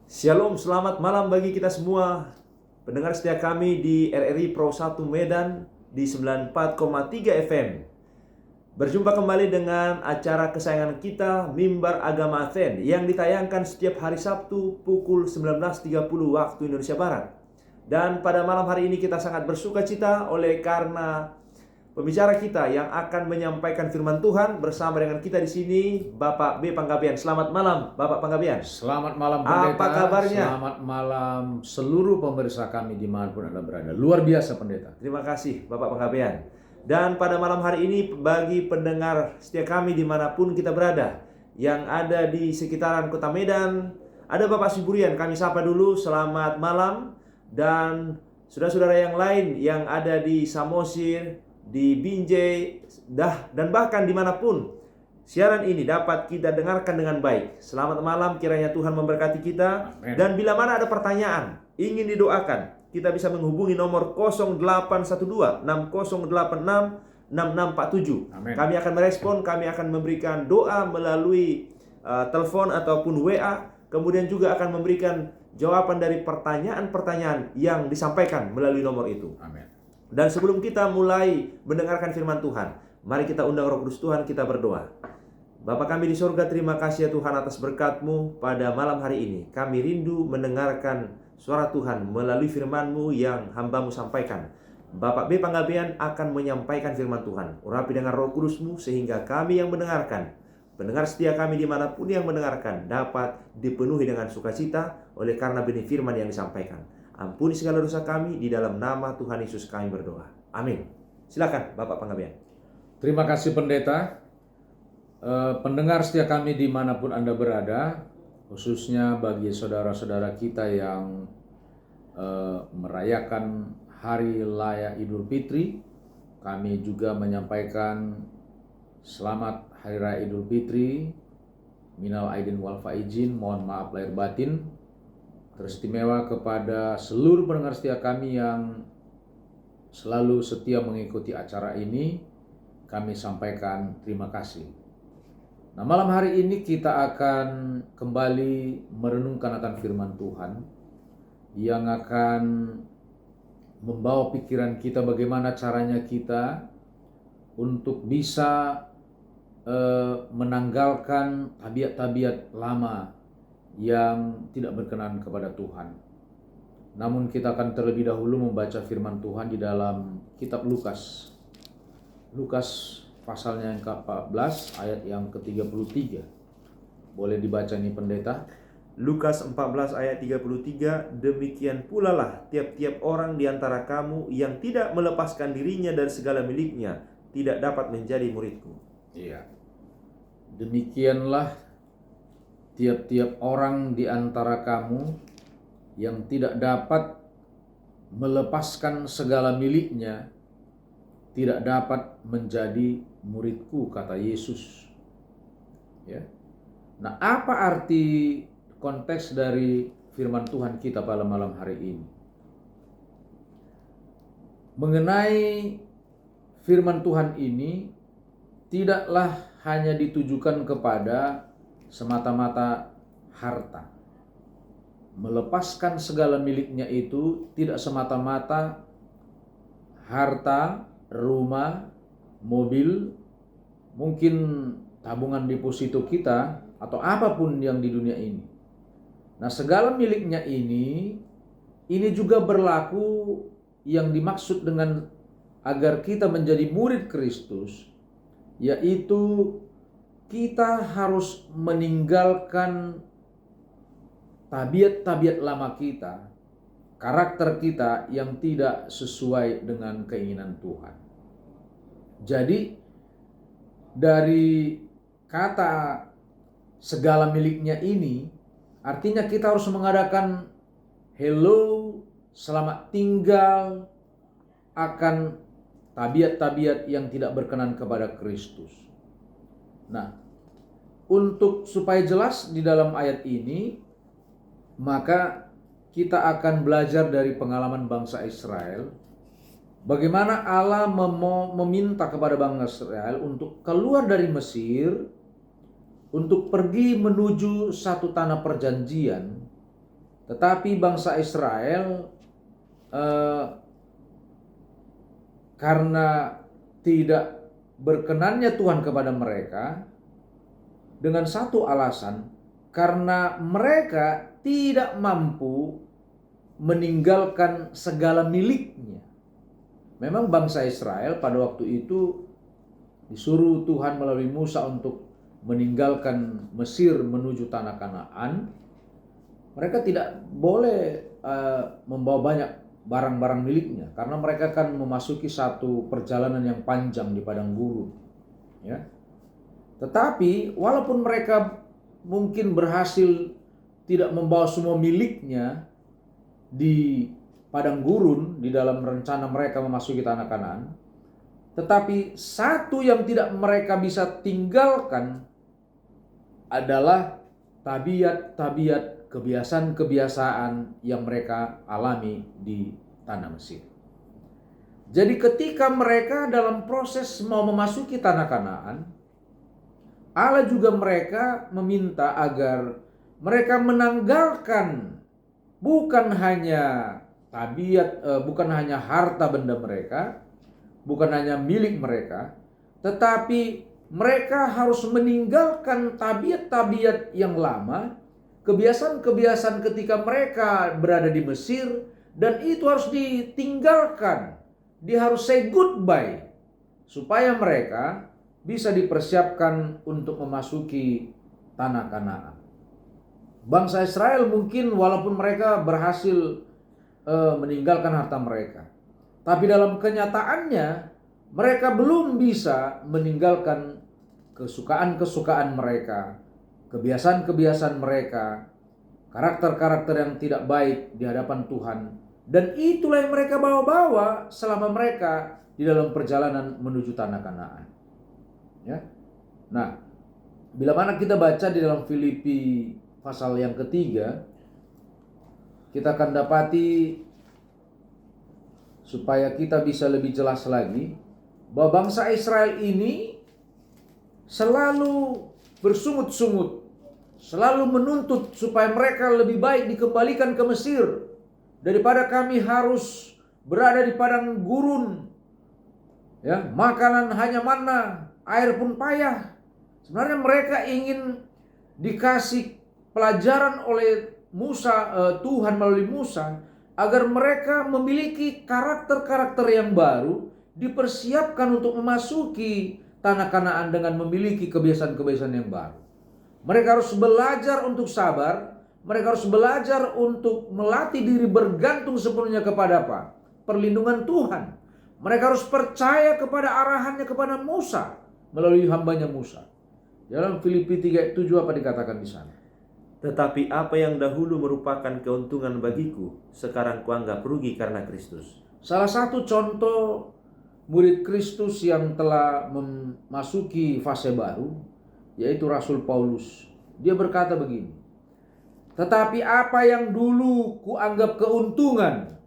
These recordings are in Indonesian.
Shalom, selamat malam bagi kita semua pendengar setia kami di RRI Pro 1 Medan di 94,3 FM. Berjumpa kembali dengan acara kesayangan kita, Mimbar Agama Advent, yang ditayangkan setiap hari Sabtu pukul 19.30 waktu Indonesia Barat. Dan pada malam hari ini kita sangat bersuka cita oleh karena pembicara kita yang akan menyampaikan firman Tuhan bersama dengan kita di sini, Bapak B. Panggabean. Selamat malam, Bapak Panggabean. Selamat malam pendeta. Apa kabarnya? Selamat malam seluruh pemirsa kami dimanapun Anda berada. Luar biasa pendeta. Terima kasih Bapak Panggabean. Dan pada malam hari ini bagi pendengar setia kami dimanapun kita berada, yang ada di sekitaran kota Medan, ada Bapak Siburian, kami sapa dulu, selamat malam. Dan saudara-saudara yang lain yang ada di Samosir, di Binjai, dan bahkan dimanapun siaran ini dapat kita dengarkan dengan baik. Selamat malam, kiranya Tuhan memberkati kita. Amen. Dan bila mana ada pertanyaan, ingin didoakan, kita bisa menghubungi nomor 0812 6086 6647. Amen. Kami akan merespon, kami akan memberikan doa melalui telepon ataupun WA. Kemudian juga akan memberikan jawaban dari pertanyaan-pertanyaan yang disampaikan melalui nomor itu. Amin. Dan sebelum kita mulai mendengarkan firman Tuhan, mari kita undang Roh Kudus Tuhan, kita berdoa. Bapa kami di sorga, terima kasih ya Tuhan atas berkat-Mu pada malam hari ini. Kami rindu mendengarkan suara Tuhan melalui firman-Mu yang hamba-Mu sampaikan. Bapak B. Panggabean akan menyampaikan firman Tuhan. Urapi dengan Roh Kudus-Mu sehingga kami yang mendengarkan, pendengar setia kami dimanapun yang mendengarkan, dapat dipenuhi dengan sukacita oleh karena benih firman yang disampaikan. Ampuni segala dosa kami, di dalam nama Tuhan Yesus kami berdoa. Amin. Silakan Bapak Panggabean. Terima kasih pendeta. Pendengar setia kami dimanapun Anda berada, khususnya bagi saudara-saudara kita yang merayakan Hari Raya Idul Fitri, kami juga menyampaikan selamat Hari Raya Idul Fitri, minal aidin wal faizin, mohon maaf lahir batin. Teristimewa kepada seluruh pendengar setia kami yang selalu setia mengikuti acara ini, kami sampaikan terima kasih. Nah, malam hari ini kita akan kembali merenungkan akan firman Tuhan yang akan membawa pikiran kita bagaimana caranya kita untuk bisa menanggalkan tabiat-tabiat lama yang tidak berkenan kepada Tuhan. Namun kita akan terlebih dahulu membaca firman Tuhan di dalam kitab Lukas. Lukas pasalnya yang ke-14 ayat yang ke-33. Boleh dibaca nih pendeta? Lukas 14 ayat 33, demikian pula lah tiap-tiap orang di antara kamu yang tidak melepaskan dirinya dari segala miliknya tidak dapat menjadi muridku. Iya. Demikianlah tiap-tiap orang di antara kamu yang tidak dapat melepaskan segala miliknya tidak dapat menjadi muridku, kata Yesus. Ya. Nah, apa arti konteks dari firman Tuhan kita pada malam hari ini? Mengenai firman Tuhan ini tidaklah hanya ditujukan kepada semata-mata harta. Melepaskan segala miliknya itu tidak semata-mata harta, rumah, mobil, mungkin tabungan deposito kita atau apapun yang di dunia ini. Nah, segala miliknya ini juga berlaku yang dimaksud dengan agar kita menjadi murid Kristus, yaitu kita harus meninggalkan tabiat-tabiat lama kita, karakter kita yang tidak sesuai dengan keinginan Tuhan. Jadi dari kata segala miliknya ini, artinya kita harus mengadakan hello, selamat tinggal akan tabiat-tabiat yang tidak berkenan kepada Kristus. Nah, untuk supaya jelas di dalam ayat ini, maka kita akan belajar dari pengalaman bangsa Israel, bagaimana Allah meminta kepada bangsa Israel untuk keluar dari Mesir, untuk pergi menuju satu tanah perjanjian Tetapi bangsa Israel karena tidak berkenannya Tuhan kepada mereka dengan satu alasan, karena mereka tidak mampu meninggalkan segala miliknya. Memang bangsa Israel pada waktu itu disuruh Tuhan melalui Musa untuk meninggalkan Mesir menuju tanah Kanaan. Mereka tidak boleh membawa banyak barang-barang miliknya karena mereka akan memasuki satu perjalanan yang panjang di padang gurun. Ya. Tetapi walaupun mereka mungkin berhasil tidak membawa semua miliknya di padang gurun di dalam rencana mereka memasuki tanah Kanaan, tetapi satu yang tidak mereka bisa tinggalkan adalah tabiat-tabiat, kebiasaan-kebiasaan yang mereka alami di tanah Mesir. Jadi ketika mereka dalam proses mau memasuki tanah Kanaan, Allah juga mereka meminta agar mereka menanggalkan bukan hanya tabiat, bukan hanya harta benda mereka, bukan hanya milik mereka, tetapi mereka harus meninggalkan tabiat-tabiat yang lama, kebiasaan-kebiasaan ketika mereka berada di Mesir, dan itu harus ditinggalkan. Dia harus say goodbye supaya mereka bisa dipersiapkan untuk memasuki tanah Kanaan. Bangsa Israel mungkin walaupun mereka berhasil meninggalkan harta mereka, tapi dalam kenyataannya mereka belum bisa meninggalkan kesukaan-kesukaan mereka, kebiasaan-kebiasaan mereka, karakter-karakter yang tidak baik di hadapan Tuhan. Dan itulah yang mereka bawa-bawa selama mereka di dalam perjalanan menuju tanah Kanaan. Ya. Nah, bila mana kita baca di dalam Filipi pasal yang ketiga, kita akan dapati supaya kita bisa lebih jelas lagi bahwa bangsa Israel ini selalu bersungut-sungut, selalu menuntut supaya mereka lebih baik dikembalikan ke Mesir daripada kami harus berada di padang gurun. Ya, makanan hanya mana, air pun payah. Sebenarnya mereka ingin dikasih pelajaran oleh Musa, Tuhan melalui Musa, agar mereka memiliki karakter-karakter yang baru, dipersiapkan untuk memasuki tanah Kanaan dengan memiliki kebiasaan-kebiasaan yang baru. Mereka harus belajar untuk sabar, mereka harus belajar untuk melatih diri bergantung sepenuhnya kepada apa? Perlindungan Tuhan. Mereka harus percaya kepada arahannya kepada Musa melalui hambanya Musa. Dalam Filipi 3:7 apa dikatakan di sana? Tetapi apa yang dahulu merupakan keuntungan bagiku, sekarang kuanggap rugi karena Kristus. Salah satu contoh murid Kristus yang telah memasuki fase baru, yaitu Rasul Paulus. Dia berkata begini, tetapi apa yang dulu kuanggap keuntungan.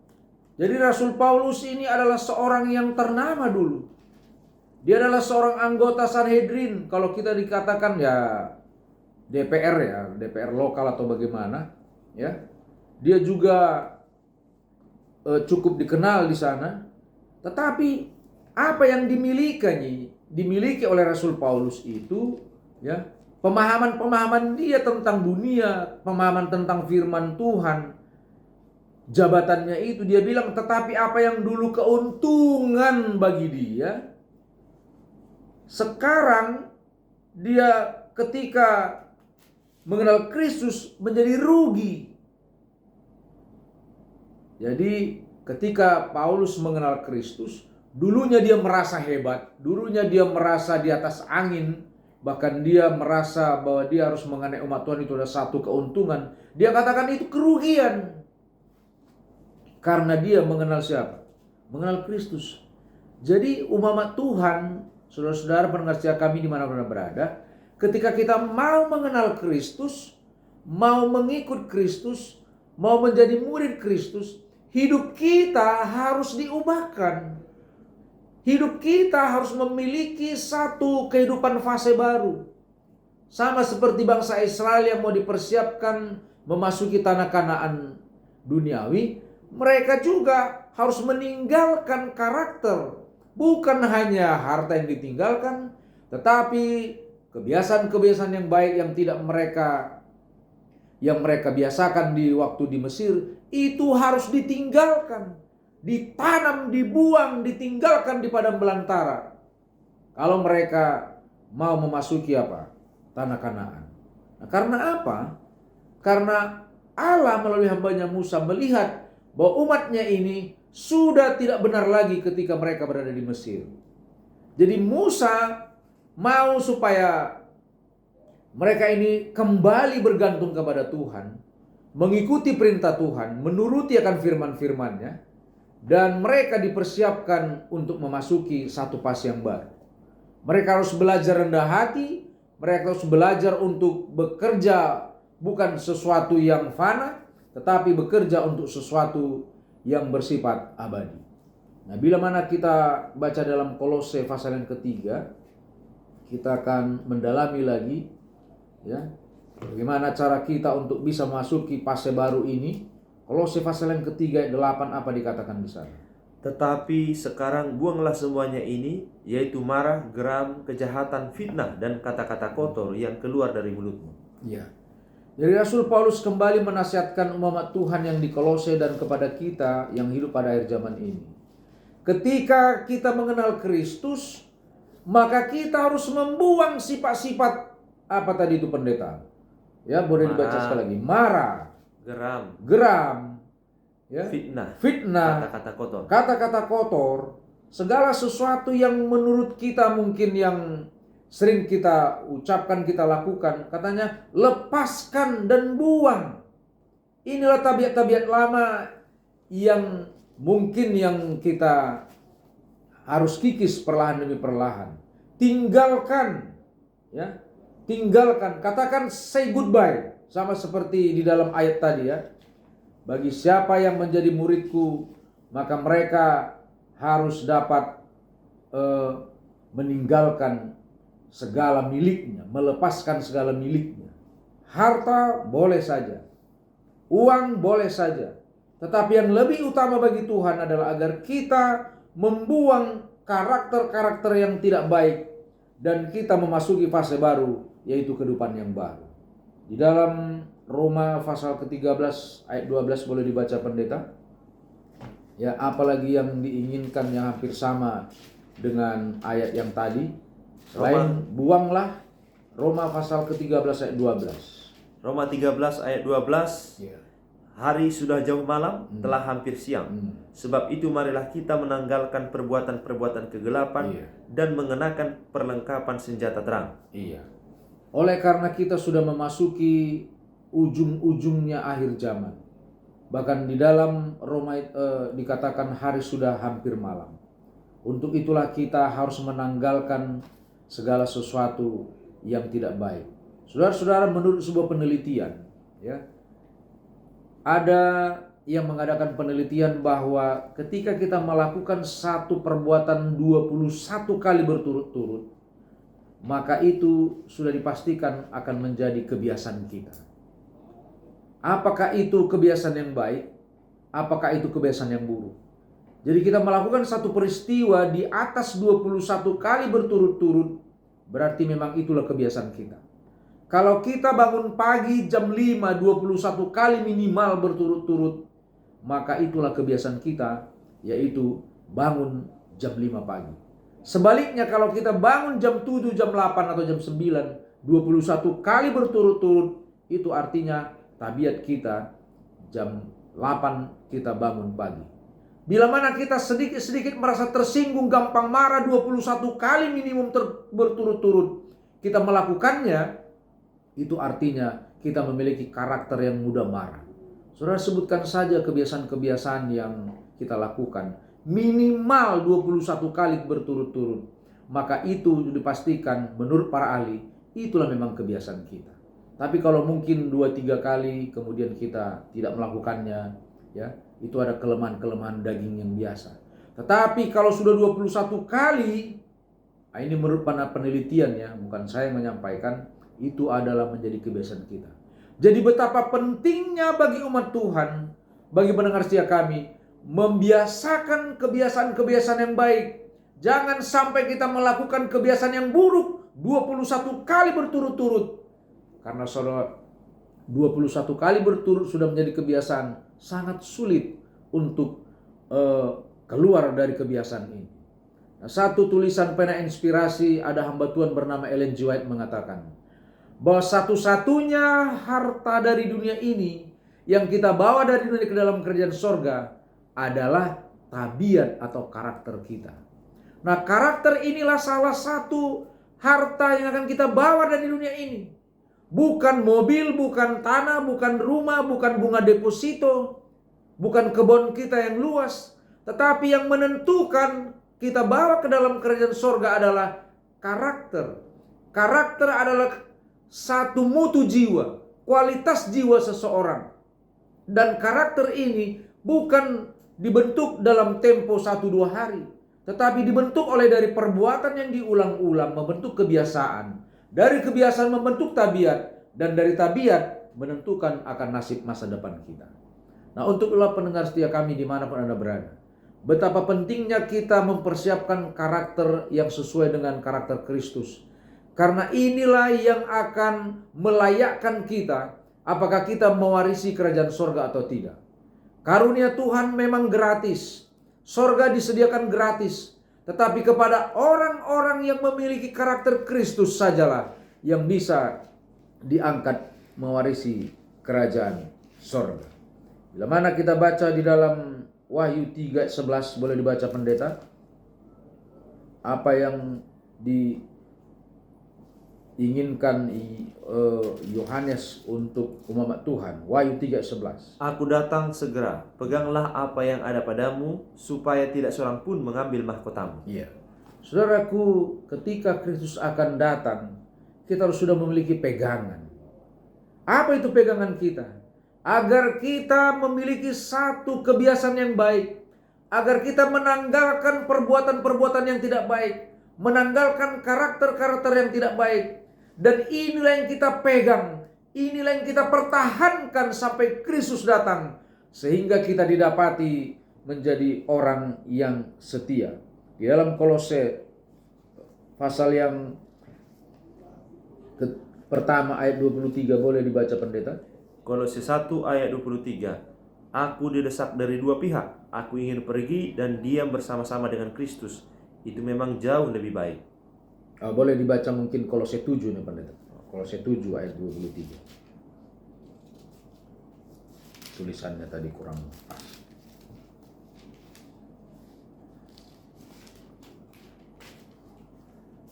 Jadi Rasul Paulus ini adalah seorang yang ternama dulu. Dia adalah seorang anggota Sanhedrin. Kalau kita dikatakan ya DPR ya, DPR lokal atau bagaimana, ya. Dia juga cukup dikenal di sana. Tetapi apa yang dimiliki oleh Rasul Paulus itu, ya, pemahaman-pemahaman dia tentang dunia, pemahaman tentang firman Tuhan, jabatannya itu dia bilang, tetapi apa yang dulu keuntungan bagi dia, sekarang dia ketika mengenal Kristus menjadi rugi. Jadi ketika Paulus mengenal Kristus, dulunya dia merasa hebat, dulunya dia merasa di atas angin, bahkan dia merasa bahwa dia harus mengenai umat Tuhan itu ada satu keuntungan. Dia katakan itu kerugian. Karena dia mengenal siapa? Mengenal Kristus. Jadi umat Tuhan, saudara-saudara pendengar setia kami dimanapun berada, ketika kita mau mengenal Kristus, mau mengikut Kristus, mau menjadi murid Kristus, hidup kita harus diubahkan. Hidup kita harus memiliki satu kehidupan fase baru. Sama seperti bangsa Israel yang mau dipersiapkan memasuki tanah Kanaan duniawi, mereka juga harus meninggalkan karakter. Bukan hanya harta yang ditinggalkan, tetapi kebiasaan-kebiasaan yang baik yang mereka biasakan di waktu di Mesir, itu harus ditinggalkan, ditanam, dibuang, ditinggalkan di padang belantara. Kalau mereka mau memasuki tanah Kanaan. Nah, karena apa? Karena Allah melalui hambanya Musa melihat bahwa umatnya ini sudah tidak benar lagi ketika mereka berada di Mesir. Jadi Musa mau supaya mereka ini kembali bergantung kepada Tuhan, mengikuti perintah Tuhan, menuruti akan firman-firman-Nya, dan mereka dipersiapkan untuk memasuki satu fase yang baru. Mereka harus belajar rendah hati, mereka harus belajar untuk bekerja bukan sesuatu yang fana, tetapi bekerja untuk sesuatu yang bersifat abadi. Nah, bila mana kita baca dalam Kolose pasal yang ketiga, kita akan mendalami lagi, ya, bagaimana cara kita untuk bisa masuki fase baru ini. Kolose pasal yang ketiga ayat 8, apa dikatakan di sana? Tetapi sekarang buanglah semuanya ini, yaitu marah, geram, kejahatan, fitnah, dan kata-kata kotor yang keluar dari mulutmu. Ya. Jadi Rasul Paulus kembali menasihatkan umat Tuhan yang di Kolose dan kepada kita yang hidup pada akhir zaman ini. Ketika kita mengenal Kristus, maka kita harus membuang sifat-sifat apa tadi itu pendeta? Ya, boleh dibaca sekali lagi. Marah, geram, ya, fitnah, kata-kata kotor, segala sesuatu yang menurut kita mungkin yang sering kita ucapkan, kita lakukan, katanya lepaskan dan buang. Inilah tabiat-tabiat lama yang mungkin yang kita harus kikis perlahan demi perlahan. Tinggalkan, ya, tinggalkan. Katakan say goodbye, sama seperti di dalam ayat tadi, ya. Bagi siapa yang menjadi muridku, maka mereka harus dapat meninggalkan segala miliknya, melepaskan segala miliknya. Harta boleh saja, uang boleh saja, tetapi yang lebih utama bagi Tuhan adalah agar kita membuang karakter-karakter yang tidak baik dan kita memasuki fase baru, yaitu kehidupan yang baru. Di dalam Roma pasal ke-13 ayat 12 boleh dibaca pendeta. Ya, apalagi yang diinginkan yang hampir sama dengan ayat yang tadi. Selain buanglah, Roma pasal ke-13 ayat 12. Roma 13 ayat 12. Ya. Hari sudah jauh malam, telah hampir siang. Sebab itu marilah kita menanggalkan perbuatan-perbuatan kegelapan dan mengenakan perlengkapan senjata terang. Iya. Oleh karena kita sudah memasuki ujung-ujungnya akhir zaman. Bahkan di dalam Roma dikatakan hari sudah hampir malam. Untuk itulah kita harus menanggalkan segala sesuatu yang tidak baik. Saudara-saudara, menurut sebuah penelitian, ya, ada yang mengadakan penelitian bahwa ketika kita melakukan satu perbuatan 21 kali berturut-turut, maka itu sudah dipastikan akan menjadi kebiasaan kita. Apakah itu kebiasaan yang baik? Apakah itu kebiasaan yang buruk? Jadi kita melakukan satu peristiwa di atas 21 kali berturut-turut, berarti memang itulah kebiasaan kita. Kalau kita bangun pagi jam 5, 21 kali minimal berturut-turut, maka itulah kebiasaan kita, yaitu bangun jam 5 pagi. Sebaliknya kalau kita bangun jam 7, jam 8 atau jam 9, 21 kali berturut-turut, itu artinya tabiat kita jam 8 kita bangun pagi. Bila mana kita sedikit-sedikit merasa tersinggung, gampang marah, 21 kali minimum berturut-turut kita melakukannya, itu artinya kita memiliki karakter yang mudah marah. Saudara, sebutkan saja kebiasaan-kebiasaan yang kita lakukan minimal 21 kali berturut-turut, maka itu dipastikan menurut para ahli itulah memang kebiasaan kita. Tapi kalau mungkin 2-3 kali kemudian kita tidak melakukannya, ya, itu ada kelemahan-kelemahan daging yang biasa. Tetapi kalau sudah 21 kali, ini menurut para penelitian, ya, bukan saya yang menyampaikan, itu adalah menjadi kebiasaan kita. Jadi betapa pentingnya bagi umat Tuhan, bagi pendengar setia kami, membiasakan kebiasaan-kebiasaan yang baik. Jangan sampai kita melakukan kebiasaan yang buruk 21 kali berturut-turut. Karena saudara, 21 kali berturut sudah menjadi kebiasaan, sangat sulit untuk keluar dari kebiasaan ini. Nah, satu tulisan pena inspirasi, ada hamba Tuhan bernama Ellen G. White mengatakan bahwa satu-satunya harta dari dunia ini yang kita bawa dari dunia ke dalam kerajaan sorga adalah tabiat atau karakter kita. Nah, karakter inilah salah satu harta yang akan kita bawa dari dunia ini. Bukan mobil, bukan tanah, bukan rumah, bukan bunga deposito, bukan kebun kita yang luas, tetapi yang menentukan kita bawa ke dalam kerajaan sorga adalah karakter. Karakter adalah satu mutu jiwa, kualitas jiwa seseorang. Dan karakter ini bukan dibentuk dalam tempo 1-2 hari, tetapi dibentuk oleh dari perbuatan yang diulang-ulang, membentuk kebiasaan. Dari kebiasaan membentuk tabiat, dan dari tabiat menentukan akan nasib masa depan kita. Nah, untuklah pendengar setia kami dimanapun Anda berada, betapa pentingnya kita mempersiapkan karakter yang sesuai dengan karakter Kristus. Karena inilah yang akan melayakkan kita, apakah kita mewarisi kerajaan sorga atau tidak. Karunia Tuhan memang gratis. Sorga disediakan gratis. Tetapi kepada orang-orang yang memiliki karakter Kristus sajalah yang bisa diangkat mewarisi kerajaan sorga. Bila mana kita baca di dalam Wahyu 3:11, boleh dibaca pendeta? Apa yang diinginkan Yohanes untuk umat Tuhan. Wahyu 3:11. Aku datang segera, peganglah apa yang ada padamu, supaya tidak seorang pun mengambil mahkotamu. Iya. Saudaraku, ketika Kristus akan datang, kita harus sudah memiliki pegangan. Apa itu pegangan kita? Agar kita memiliki satu kebiasaan yang baik, agar kita menanggalkan perbuatan-perbuatan yang tidak baik, menanggalkan karakter-karakter yang tidak baik. Dan inilah yang kita pegang, inilah yang kita pertahankan sampai Kristus datang, sehingga kita didapati menjadi orang yang setia. Di dalam Kolose pasal yang pertama ayat 23, boleh dibaca pendeta? Kolose 1 ayat 23. Aku didesak dari dua pihak. Aku ingin pergi dan diam bersama-sama dengan Kristus. Itu memang jauh lebih baik. Boleh dibaca mungkin Kolose 7 nih pendeta. Kolose 7 ayat 23. Tulisannya tadi kurang pas.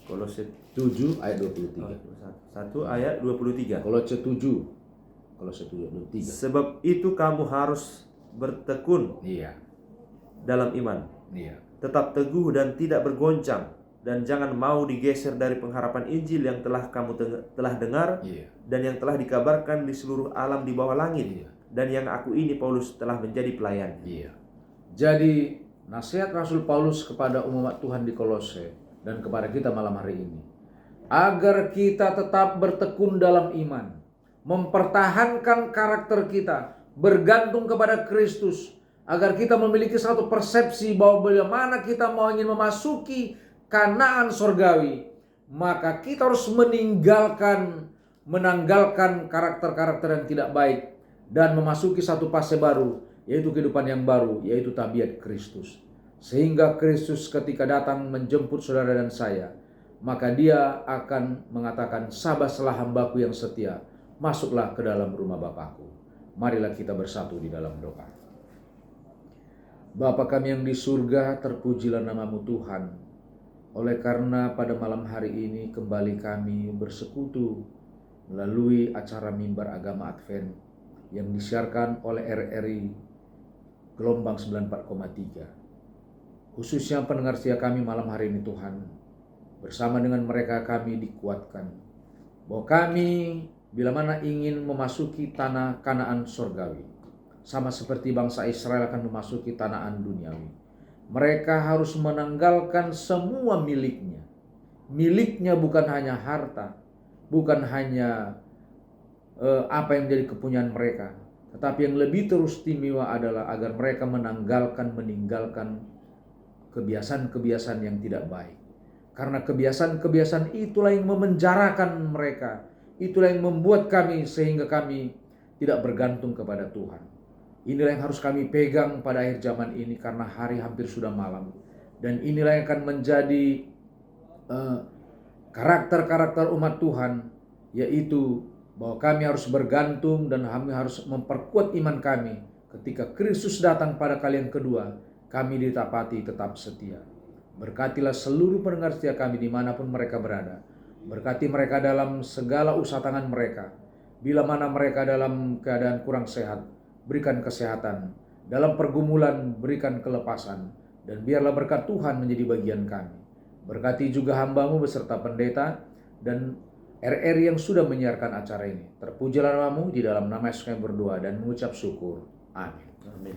Kolose 7 ayat 23. 1 ayat 23. Kolose 7 ayat 23. Sebab itu kamu harus bertekun Iya. dalam iman. Iya. Tetap teguh dan tidak bergoncang, dan jangan mau digeser dari pengharapan Injil yang telah kamu telah dengar, Iya. dan yang telah dikabarkan di seluruh alam di bawah langit, Iya. dan yang aku ini Paulus telah menjadi pelayan. Iya. Jadi nasihat Rasul Paulus kepada umat Tuhan di Kolose dan kepada kita malam hari ini, agar kita tetap bertekun dalam iman, mempertahankan karakter kita, bergantung kepada Kristus, agar kita memiliki satu persepsi bahwa bagaimana kita mau ingin memasuki Kanaan sorgawi, maka kita harus menanggalkan karakter-karakter yang tidak baik dan memasuki satu fase baru, yaitu kehidupan yang baru, yaitu tabiat Kristus. Sehingga Kristus ketika datang menjemput saudara dan saya, maka dia akan mengatakan, "Sabarlah hambaku yang setia, masuklah ke dalam rumah Bapakku." Marilah kita bersatu di dalam doa. Bapa kami yang di surga, terpujilah namamu Tuhan. Oleh karena pada malam hari ini kembali kami bersekutu melalui acara Mimbar Agama Advent yang disiarkan oleh RRI gelombang 94,3. Khususnya pendengar setia kami malam hari ini Tuhan, bersama dengan mereka kami dikuatkan bahwa kami bila mana ingin memasuki tanah Kanaan sorgawi, sama seperti bangsa Israel akan memasuki tanah duniawi, mereka harus menanggalkan semua miliknya. Miliknya bukan hanya harta, bukan hanya apa yang menjadi kepunyaan mereka, tetapi yang lebih terus istimewa adalah agar mereka meninggalkan kebiasaan-kebiasaan yang tidak baik. Karena kebiasaan-kebiasaan itulah yang memenjarakan mereka, itulah yang membuat kami sehingga kami tidak bergantung kepada Tuhan. Inilah yang harus kami pegang pada akhir zaman ini karena hari hampir sudah malam. Dan inilah yang akan menjadi karakter-karakter umat Tuhan, yaitu bahwa kami harus bergantung dan kami harus memperkuat iman kami. Ketika Kristus datang pada kali yang kedua, kami ditapati tetap setia. Berkatilah seluruh pendengar setia kami dimanapun mereka berada. Berkati mereka dalam segala usaha tangan mereka. Bila mana mereka dalam keadaan kurang sehat, berikan kesehatan. Dalam pergumulan, berikan kelepasan. Dan biarlah berkat Tuhan menjadi bagian kami. Berkati juga hamba-Mu beserta pendeta dan RR yang sudah menyiarkan acara ini. Terpujilah nama-Mu, di dalam nama Yesus kami berdoa dan mengucap syukur. Amin. Amin.